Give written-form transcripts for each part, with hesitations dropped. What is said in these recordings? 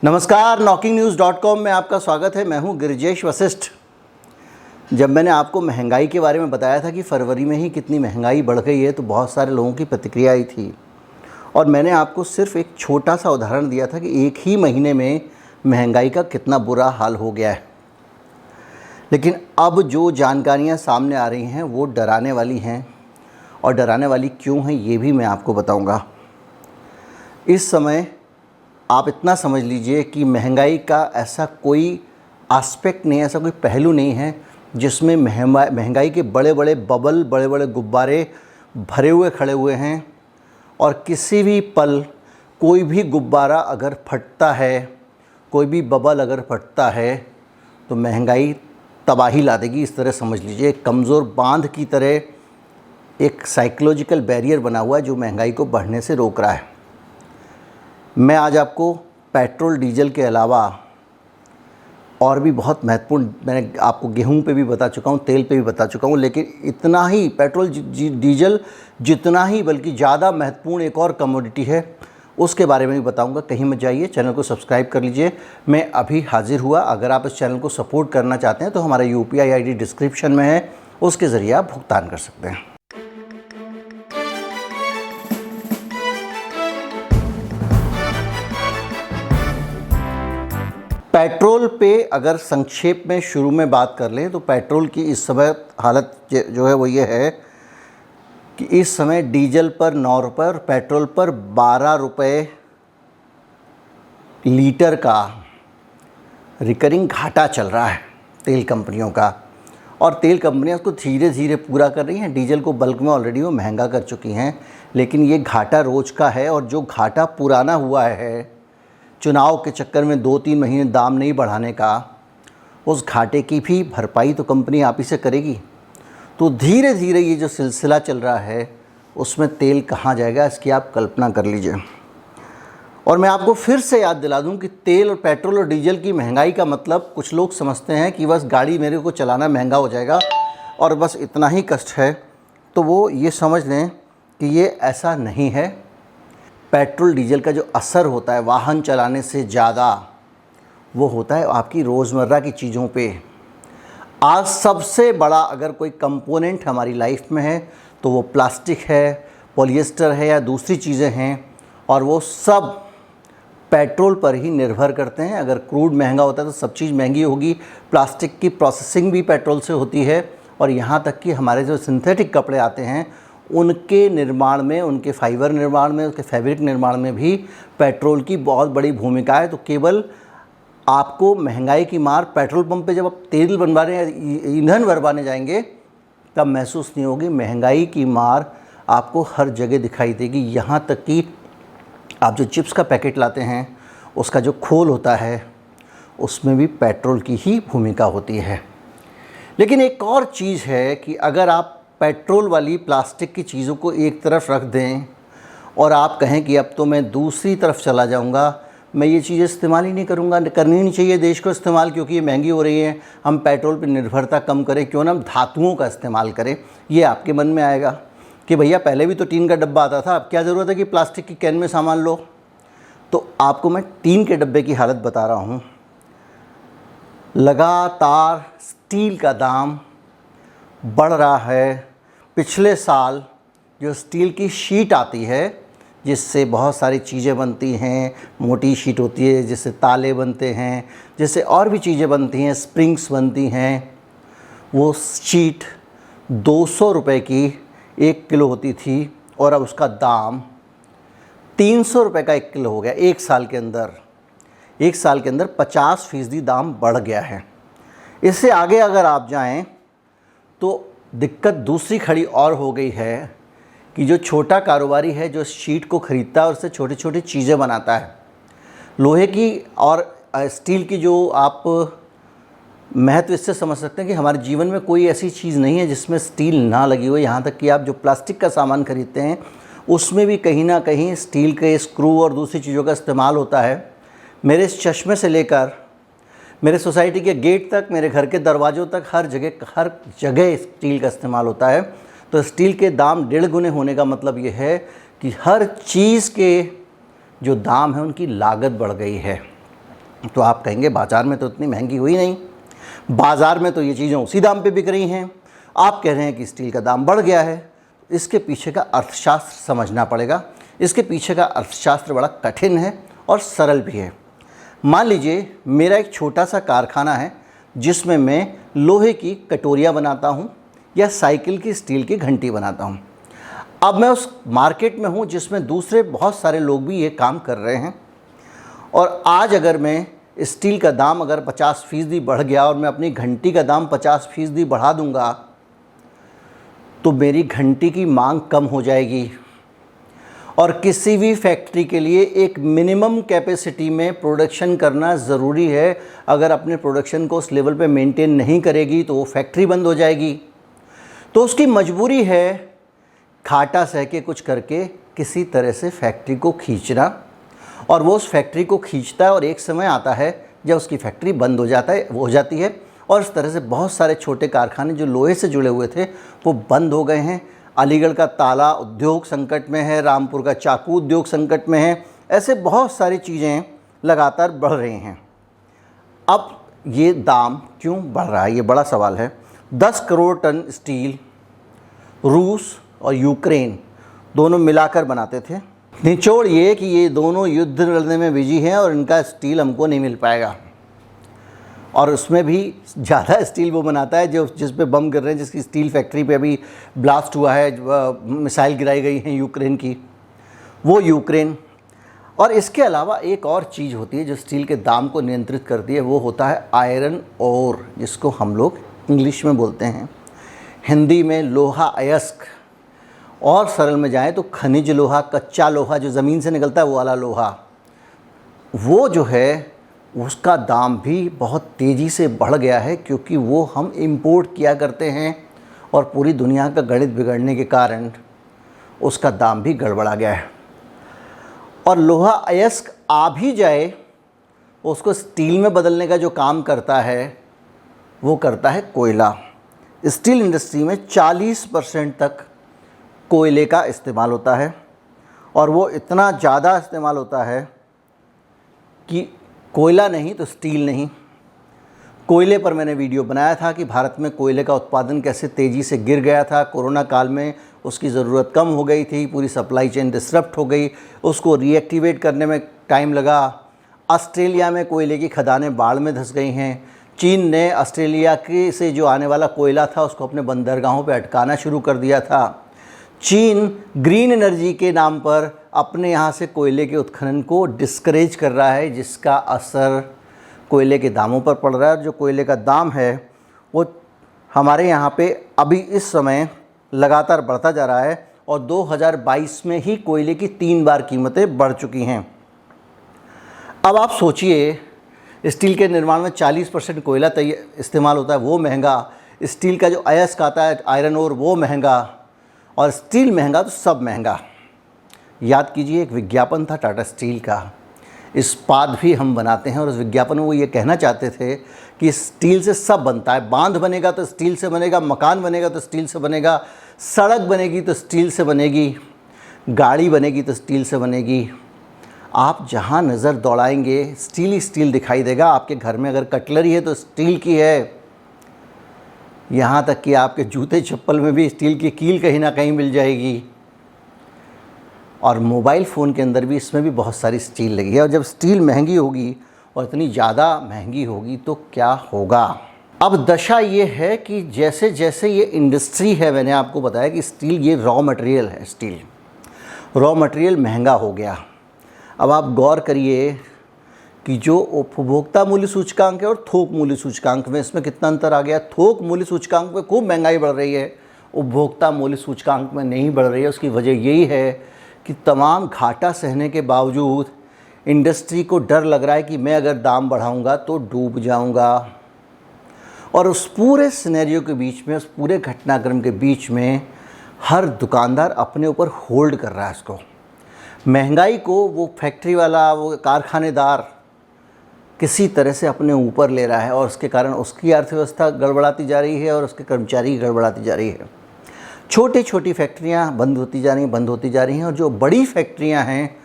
नमस्कार, knocking-news.com में आपका स्वागत है। मैं हूं गिरिजेश वशिष्ठ। जब मैंने आपको महंगाई के बारे में बताया था कि फरवरी में ही कितनी महंगाई बढ़ गई है, तो बहुत सारे लोगों की प्रतिक्रिया आई थी और मैंने आपको सिर्फ एक छोटा सा उदाहरण दिया था कि एक ही महीने में महंगाई का कितना बुरा हाल हो गया है। लेकिन अब जो जानकारियाँ सामने आ रही हैं वो डराने वाली हैं, और डराने वाली क्यों हैं ये भी मैं आपको बताऊँगा। इस समय आप इतना समझ लीजिए कि महंगाई का ऐसा कोई एस्पेक्ट नहीं है, ऐसा कोई पहलू नहीं है जिसमें महंगाई के बड़े बड़े बबल, बड़े बड़े गुब्बारे भरे हुए खड़े हुए हैं, और किसी भी पल कोई भी गुब्बारा अगर फटता है, कोई भी बबल अगर फटता है तो महंगाई तबाही ला देगी। इस तरह समझ लीजिए, एक कमज़ोर बांध की तरह एक साइकोलॉजिकल बैरियर बना हुआ है जो महंगाई को बढ़ने से रोक रहा है। मैं आज आपको पेट्रोल डीजल के अलावा और भी बहुत महत्वपूर्ण, मैंने आपको गेहूं पे भी बता चुका हूं, तेल पे भी बता चुका हूं, लेकिन इतना ही पेट्रोल डीजल जितना ही बल्कि ज़्यादा महत्वपूर्ण एक और कमोडिटी है उसके बारे में भी बताऊंगा। कहीं मत जाइए, चैनल को सब्सक्राइब कर लीजिए। मैं अभी हाजिर हुआ। अगर आप इस चैनल को सपोर्ट करना चाहते हैं तो हमारा UPI ID डिस्क्रिप्शन में है, उसके ज़रिए आप भुगतान कर सकते हैं। पेट्रोल पे अगर संक्षेप में शुरू में बात कर लें तो पेट्रोल की इस समय हालत जो है वो ये है कि इस समय डीजल पर 9 रुपये और पेट्रोल पर 12 रुपये लीटर का रिकरिंग घाटा चल रहा है तेल कंपनियों का, और तेल कंपनियां उसको धीरे धीरे पूरा कर रही हैं। डीजल को बल्क में ऑलरेडी वो महंगा कर चुकी हैं, लेकिन ये घाटा रोज़ का है, और जो घाटा पुराना हुआ है चुनाव के चक्कर में 2-3 महीने दाम नहीं बढ़ाने का, उस घाटे की भी भरपाई तो कंपनी आप ही से करेगी। तो धीरे धीरे ये जो सिलसिला चल रहा है उसमें तेल कहाँ जाएगा इसकी आप कल्पना कर लीजिए। और मैं आपको फिर से याद दिला दूं कि तेल और पेट्रोल और डीजल की महंगाई का मतलब कुछ लोग समझते हैं कि बस गाड़ी मेरे को चलाना महंगा हो जाएगा और बस इतना ही कष्ट है, तो वो ये समझ लें कि ये ऐसा नहीं है। पेट्रोल डीजल का जो असर होता है वाहन चलाने से ज़्यादा वो होता है आपकी रोज़मर्रा की चीज़ों पे। आज सबसे बड़ा अगर कोई कंपोनेंट हमारी लाइफ में है तो वो प्लास्टिक है, पॉलिएस्टर है या दूसरी चीज़ें हैं, और वो सब पेट्रोल पर ही निर्भर करते हैं। अगर क्रूड महंगा होता है तो सब चीज़ महंगी होगी। प्लास्टिक की प्रोसेसिंग भी पेट्रोल से होती है, और यहाँ तक कि हमारे जो सिंथेटिक कपड़े आते हैं उनके निर्माण में, उनके फाइबर निर्माण में, उसके फैब्रिक निर्माण में भी पेट्रोल की बहुत बड़ी भूमिका है। तो केवल आपको महंगाई की मार पेट्रोल पंप पे जब आप तेल बनवाने, ईंधन भरवाने जाएंगे तब महसूस नहीं होगी। महंगाई की मार आपको हर जगह दिखाई देगी। यहाँ तक कि आप जो चिप्स का पैकेट लाते हैं उसका जो खोल होता है उसमें भी पेट्रोल की ही भूमिका होती है। लेकिन एक और चीज़ है कि अगर आप पेट्रोल वाली प्लास्टिक की चीज़ों को एक तरफ रख दें और आप कहें कि अब तो मैं दूसरी तरफ चला जाऊंगा, मैं ये चीज़ें इस्तेमाल ही नहीं करूंगा, करनी नहीं चाहिए देश को इस्तेमाल क्योंकि ये महंगी हो रही है, हम पेट्रोल पर निर्भरता कम करें, क्यों ना हम धातुओं का इस्तेमाल करें, ये आपके मन में आएगा कि भैया पहले भी तो टीन का डब्बा आता था, अब क्या ज़रूरत है कि प्लास्टिक की कैन में सामान लो। तो आपको मैं टीन के डब्बे की हालत बता रहा हूँ। लगातार स्टील का दाम बढ़ रहा है। पिछले साल जो स्टील की शीट आती है जिससे बहुत सारी चीज़ें बनती हैं, मोटी शीट होती है जिससे ताले बनते हैं, जिससे और भी चीज़ें बनती हैं, स्प्रिंग्स बनती हैं, वो शीट 200 रुपये की 1 किलो होती थी, और अब उसका दाम 300 रुपये का 1 किलो हो गया। एक साल के अंदर 50% दाम बढ़ गया है। इससे आगे अगर आप जाएं तो दिक्कत दूसरी खड़ी और हो गई है कि जो छोटा कारोबारी है जो शीट को ख़रीदता है और उससे छोटी छोटी चीज़ें बनाता है, लोहे की और स्टील की, जो आप महत्व इससे समझ सकते हैं कि हमारे जीवन में कोई ऐसी चीज़ नहीं है जिसमें स्टील ना लगी हो। यहाँ तक कि आप जो प्लास्टिक का सामान खरीदते हैं उसमें भी कहीं ना कहीं स्टील के स्क्रू और दूसरी चीज़ों का इस्तेमाल होता है। मेरे इस चश्मे से लेकर मेरे सोसाइटी के गेट तक, मेरे घर के दरवाज़ों तक, हर जगह स्टील का इस्तेमाल होता है। तो स्टील के दाम 1.5 गुने होने का मतलब ये है कि हर चीज़ के जो दाम है उनकी लागत बढ़ गई है। तो आप कहेंगे बाज़ार में तो इतनी महंगी हुई नहीं, बाज़ार में तो ये चीज़ें उसी दाम पे बिक रही हैं। आप कह रहे हैं कि स्टील का दाम बढ़ गया है। इसके पीछे का अर्थशास्त्र समझना पड़ेगा। इसके पीछे का अर्थशास्त्र बड़ा कठिन है और सरल भी है। मान लीजिए मेरा एक छोटा सा कारखाना है जिसमें मैं लोहे की कटोरियाँ बनाता हूँ या साइकिल की स्टील की घंटी बनाता हूँ। अब मैं उस मार्केट में हूँ जिसमें दूसरे बहुत सारे लोग भी ये काम कर रहे हैं, और आज अगर मैं स्टील का दाम अगर 50% बढ़ गया और मैं अपनी घंटी का दाम 50% बढ़ा दूंगा तो मेरी घंटी की मांग कम हो जाएगी। और किसी भी फैक्ट्री के लिए एक मिनिमम कैपेसिटी में प्रोडक्शन करना ज़रूरी है। अगर अपने प्रोडक्शन को उस लेवल पे मेंटेन नहीं करेगी तो वो फैक्ट्री बंद हो जाएगी। तो उसकी मजबूरी है घाटा सह के कुछ करके किसी तरह से फैक्ट्री को खींचना, और वो उस फैक्ट्री को खींचता है और एक समय आता है जब उसकी फैक्ट्री बंद हो जाती है। और इस तरह से बहुत सारे छोटे कारखाने जो लोहे से जुड़े हुए थे वो बंद हो गए हैं। अलीगढ़ का ताला उद्योग संकट में है, रामपुर का चाकू उद्योग संकट में है। ऐसे बहुत सारी चीज़ें लगातार बढ़ रही हैं। अब ये दाम क्यों बढ़ रहा है, ये बड़ा सवाल है। 10 करोड़ टन स्टील रूस और यूक्रेन दोनों मिलाकर बनाते थे। निचोड़ ये कि ये दोनों युद्ध लड़ने में बिजी हैं और इनका स्टील हमको नहीं मिल पाएगा। और उसमें भी ज़्यादा स्टील वो बनाता है जिस पे बम गिर रहे हैं, जिसकी स्टील फैक्ट्री पे अभी ब्लास्ट हुआ है, मिसाइल गिराई गई हैं यूक्रेन की, वो यूक्रेन। और इसके अलावा एक और चीज़ होती है जो स्टील के दाम को नियंत्रित करती है, वो होता है आयरन ओर, जिसको हम लोग इंग्लिश में बोलते हैं, हिंदी में लोहा अयस्क, और सरल में जाए तो खनिज लोहा, कच्चा लोहा जो ज़मीन से निकलता है वो वाला लोहा, वो जो है उसका दाम भी बहुत तेज़ी से बढ़ गया है क्योंकि वो हम इंपोर्ट किया करते हैं और पूरी दुनिया का गणित बिगड़ने के कारण उसका दाम भी गड़बड़ा गया है। और लोहा अयस्क आ भी जाए, उसको स्टील में बदलने का जो काम करता है वो करता है कोयला। स्टील इंडस्ट्री में 40% तक कोयले का इस्तेमाल होता है, और वो इतना ज़्यादा इस्तेमाल होता है कि कोयला नहीं तो स्टील नहीं। कोयले पर मैंने वीडियो बनाया था कि भारत में कोयले का उत्पादन कैसे तेज़ी से गिर गया था। कोरोना काल में उसकी ज़रूरत कम हो गई थी, पूरी सप्लाई चेन डिसरप्ट हो गई, उसको रीएक्टिवेट करने में टाइम लगा। ऑस्ट्रेलिया में कोयले की खदानें बाढ़ में धंस गई हैं। चीन ने ऑस्ट्रेलिया के से जो आने वाला कोयला था उसको अपने बंदरगाहों पर अटकाना शुरू कर दिया था। चीन ग्रीन एनर्जी के नाम पर अपने यहाँ से कोयले के उत्खनन को डिस्करेज कर रहा है, जिसका असर कोयले के दामों पर पड़ रहा है। जो कोयले का दाम है वो हमारे यहाँ पे अभी इस समय लगातार बढ़ता जा रहा है, और 2022 में ही कोयले की 3 बार कीमतें बढ़ चुकी हैं। अब आप सोचिए, स्टील के निर्माण में 40% कोयला इस्तेमाल होता है, वो महंगा। स्टील का जो अयस्क आता है, आयरन ओर, वो महंगा। और स्टील महंगा तो सब महंगा। याद कीजिए, एक विज्ञापन था टाटा स्टील का, इस्पात भी हम बनाते हैं, और उस विज्ञापन में वो ये कहना चाहते थे कि स्टील से सब बनता है। बांध बनेगा तो स्टील से बनेगा, मकान बनेगा तो स्टील से बनेगा, सड़क बनेगी तो स्टील से बनेगी, गाड़ी बनेगी तो स्टील से बनेगी। आप जहाँ नज़र दौड़ाएंगे स्टील ही स्टील दिखाई देगा। आपके घर में अगर कटलरी है तो स्टील की है, यहाँ तक कि आपके जूते चप्पल में भी स्टील की कील कहीं ना कहीं मिल जाएगी। और मोबाइल फ़ोन के अंदर भी, इसमें भी बहुत सारी स्टील लगी है। और जब स्टील महंगी होगी और इतनी ज़्यादा महंगी होगी तो क्या होगा। अब दशा ये है कि जैसे जैसे ये इंडस्ट्री है, मैंने आपको बताया कि स्टील ये रॉ मटेरियल है, स्टील रॉ मटेरियल महंगा हो गया। अब आप गौर करिए कि जो उपभोक्ता मूल्य सूचकांक है और थोक मूल्य सूचकांक में, इसमें कितना अंतर आ गया। थोक मूल्य सूचकांक में खूब महंगाई बढ़ रही है, उपभोक्ता मूल्य सूचकांक में नहीं बढ़ रही है। उसकी वजह यही है कि तमाम घाटा सहने के बावजूद इंडस्ट्री को डर लग रहा है कि मैं अगर दाम बढ़ाऊंगा तो डूब जाऊंगा। और उस पूरे सिनेरियो के बीच में, उस पूरे घटनाक्रम के बीच में हर दुकानदार अपने ऊपर होल्ड कर रहा है इसको। महंगाई को वो फैक्ट्री वाला, वो कारखानेदार किसी तरह से अपने ऊपर ले रहा है, और उसके कारण उसकी अर्थव्यवस्था गड़बड़ाती जा रही है और उसके कर्मचारी गड़बड़ाती जा रही है। छोटी छोटी फैक्ट्रियां बंद होती जा रही हैं, और जो बड़ी फैक्ट्रियां हैं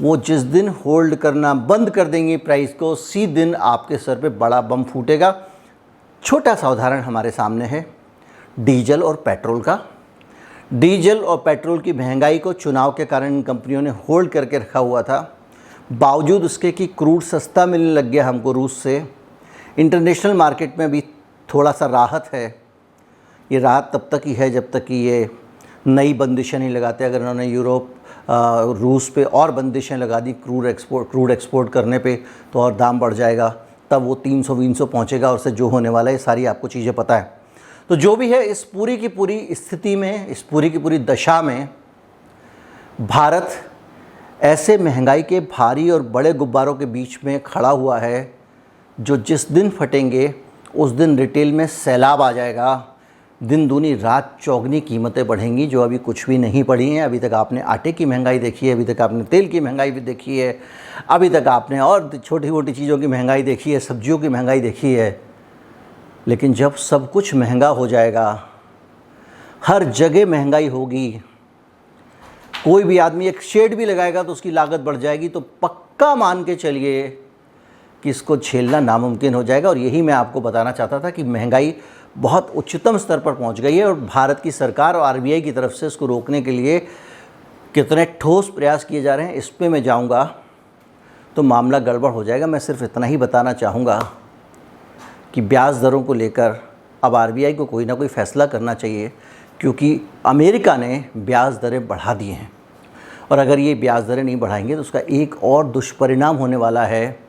वो जिस दिन होल्ड करना बंद कर देंगे प्राइस को, उसी दिन आपके सर पे बड़ा बम फूटेगा। छोटा सा उदाहरण हमारे सामने है डीजल और पेट्रोल का। डीजल और पेट्रोल की महंगाई को चुनाव के कारण इन कंपनियों ने होल्ड करके रखा हुआ था, बावजूद उसके कि क्रूड सस्ता मिलने लग गया हमको रूस से। इंटरनेशनल मार्केट में भी थोड़ा सा राहत है। ये राहत तब तक ही है जब तक कि ये नई बंदिशें नहीं लगाते। अगर उन्होंने यूरोप रूस पे और बंदिशें लगा दी क्रूड एक्सपोर्ट करने पे, तो और दाम बढ़ जाएगा, तब वो 300-300 पहुँचेगा और उससे जो होने वाला है सारी आपको चीज़ें पता है। तो जो भी है, इस पूरी की पूरी स्थिति में, इस पूरी की पूरी दशा में भारत ऐसे महंगाई के भारी और बड़े गुब्बारों के बीच में खड़ा हुआ है, जो जिस दिन फटेंगे उस दिन रिटेल में सैलाब आ जाएगा। दिन दूनी रात चौगनी कीमतें बढ़ेंगी, जो अभी कुछ भी नहीं बढ़ी हैं। अभी तक आपने आटे की महंगाई देखी है, अभी तक आपने तेल की महंगाई भी देखी है, अभी तक आपने और छोटी मोटी चीज़ों की महंगाई देखी है, सब्जियों की महंगाई देखी है। लेकिन जब सब कुछ महंगा हो जाएगा, हर जगह महंगाई होगी, कोई भी आदमी एक शेड भी लगाएगा तो उसकी लागत बढ़ जाएगी, तो पक्का मान के चलिए कि इसको झेलना नामुमकिन हो जाएगा। और यही मैं आपको बताना चाहता था कि महंगाई बहुत उच्चतम स्तर पर पहुंच गई है और भारत की सरकार और आरबीआई की तरफ से इसको रोकने के लिए कितने ठोस प्रयास किए जा रहे हैं, इस पे मैं जाऊंगा तो मामला गड़बड़ हो जाएगा। मैं सिर्फ इतना ही बताना चाहूँगा कि ब्याज दरों को लेकर अब आरबीआई को कोई ना कोई फ़ैसला करना चाहिए, क्योंकि अमेरिका ने ब्याज दरें बढ़ा दी हैं और अगर ये ब्याज दरें नहीं बढ़ाएंगे तो उसका एक और दुष्परिणाम होने वाला है,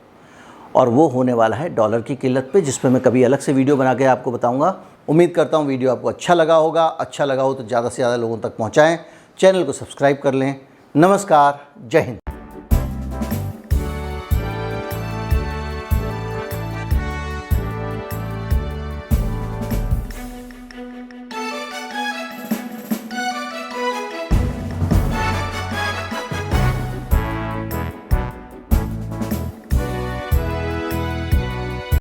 और वो होने वाला है डॉलर की किल्लत पे, जिस पे मैं कभी अलग से वीडियो बना के आपको बताऊंगा। उम्मीद करता हूँ वीडियो आपको अच्छा लगा होगा। अच्छा लगा हो तो ज़्यादा से ज़्यादा लोगों तक पहुँचाएँ, चैनल को सब्सक्राइब कर लें। नमस्कार, जय हिंद।